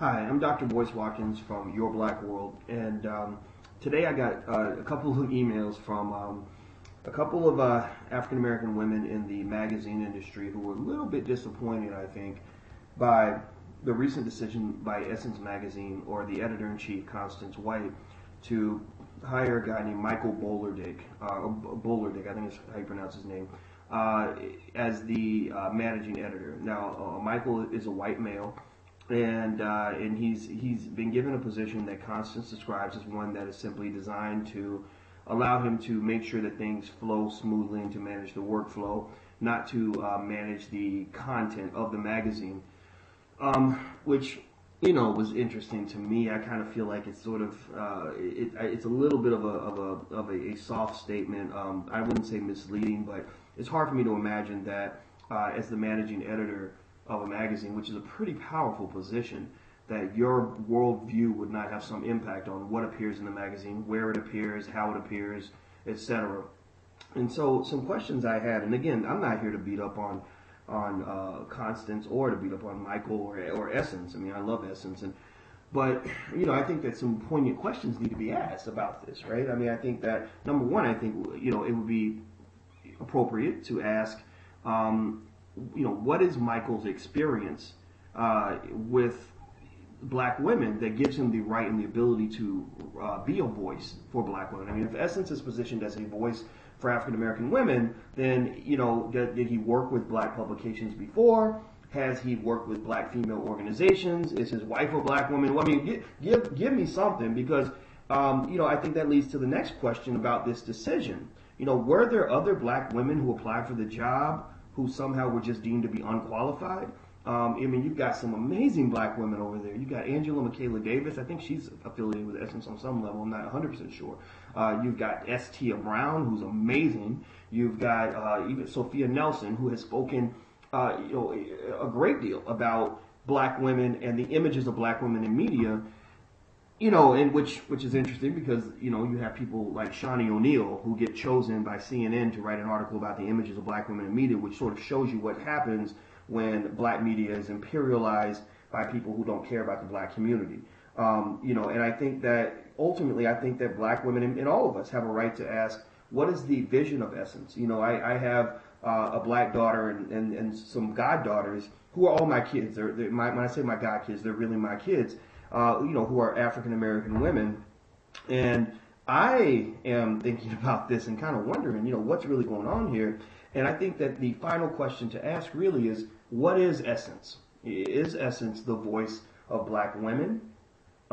Hi, I'm Dr. Boyce Watkins from Your Black World, and today I got a couple of emails from a couple of African American women in the magazine industry who were a little bit disappointed, I think, by the recent decision by Essence Magazine, or the editor-in-chief, Constance White, to hire a guy named Michael Bolerdick, I think is how you pronounce his name, as the managing editor. Now, Michael is a white male, and he's been given a position that Constance describes as one that is simply designed to allow him to make sure that things flow smoothly and to manage the workflow, not to manage the content of the magazine, which was interesting to me. I kind of feel like it's sort of it's a little bit of a soft statement. I wouldn't say misleading, but it's hard for me to imagine that as the managing editor of a magazine, which is a pretty powerful position, that your worldview would not have some impact on what appears in the magazine, where it appears, how it appears, etc. And so some questions I had, and again, I'm not here to beat up on Constance or to beat up on Michael or Essence. I mean, I love Essence, but I think that some poignant questions need to be asked about this, right? I mean, I think that number one, I think it would be appropriate to ask, what is Michael's experience with black women that gives him the right and the ability to be a voice for black women? I mean, if Essence is positioned as a voice for African American women, then did he work with black publications before? Has he worked with black female organizations? Is his wife a black woman? Well, I mean, give me something, because I think that leads to the next question about this decision. Were there other black women who applied for the job who somehow were just deemed to be unqualified? I mean, you've got some amazing black women over there. You've got Angela Michaela Davis. I think she's affiliated with Essence on some level. I'm not 100% sure. You've got S. Tia Brown, who's amazing. You've got even Sophia Nelson, who has spoken a great deal about black women and the images of black women in media. And which is interesting, because you have people like Shawnee O'Neal who get chosen by CNN to write an article about the images of black women in media, which sort of shows you what happens when black media is imperialized by people who don't care about the black community. And I think that ultimately, I think that black women and all of us have a right to ask, what is the vision of Essence? I have a black daughter and some goddaughters who are all my kids. When I say my god kids, they're really my kids. Who are African American women, and I am thinking about this and kind of wondering, what's really going on here. And I think that the final question to ask really is, what is Essence? Is Essence the voice of black women?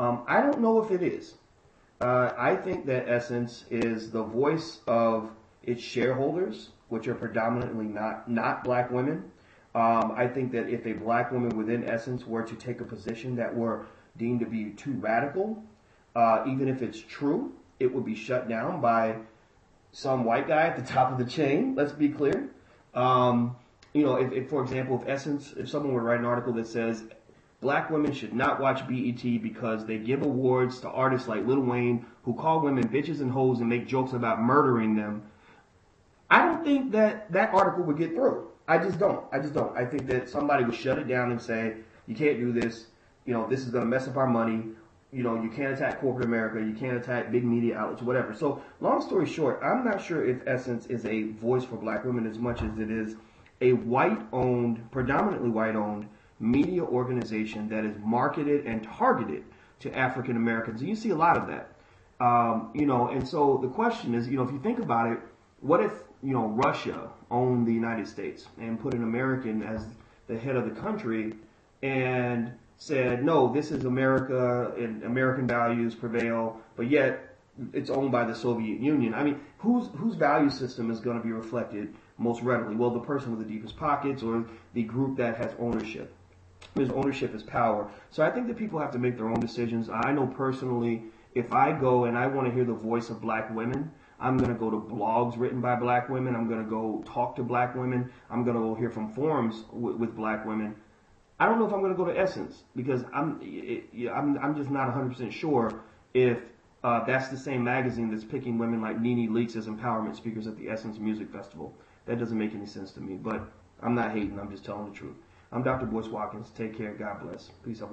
I don't know if it is. I think that Essence is the voice of its shareholders, which are predominantly not black women. I think that if a black woman within Essence were to take a position that were deemed to be too radical, even if it's true, it would be shut down by some white guy at the top of the chain. Let's be clear. If for example, if someone were to write an article that says black women should not watch BET because they give awards to artists like Lil Wayne who call women bitches and hoes and make jokes about murdering them, I don't think that article would get through. I just don't. I think that somebody would shut it down and say, you can't do this. This is going to mess up our money. You can't attack corporate America. You can't attack big media outlets, whatever. So, long story short, I'm not sure if Essence is a voice for black women as much as it is a predominantly white-owned media organization that is marketed and targeted to African Americans. And you see a lot of that. And so the question is, if you think about it, what if, Russia owned the United States and put an American as the head of the country and said, no, this is America and American values prevail, but yet it's owned by the Soviet Union. I mean, whose value system is going to be reflected most readily? Well, the person with the deepest pockets, or the group that has ownership. Because ownership is power. So I think that people have to make their own decisions. I know personally, if I go and I want to hear the voice of black women, I'm going to go to blogs written by black women. I'm going to go talk to black women. I'm going to go hear from forums with black women. I don't know if I'm going to go to Essence, because I'm just not 100% sure if that's the same magazine that's picking women like Nene Leakes as empowerment speakers at the Essence Music Festival. That doesn't make any sense to me, but I'm not hating. I'm just telling the truth. I'm Dr. Boyce Watkins. Take care. God bless. Peace out.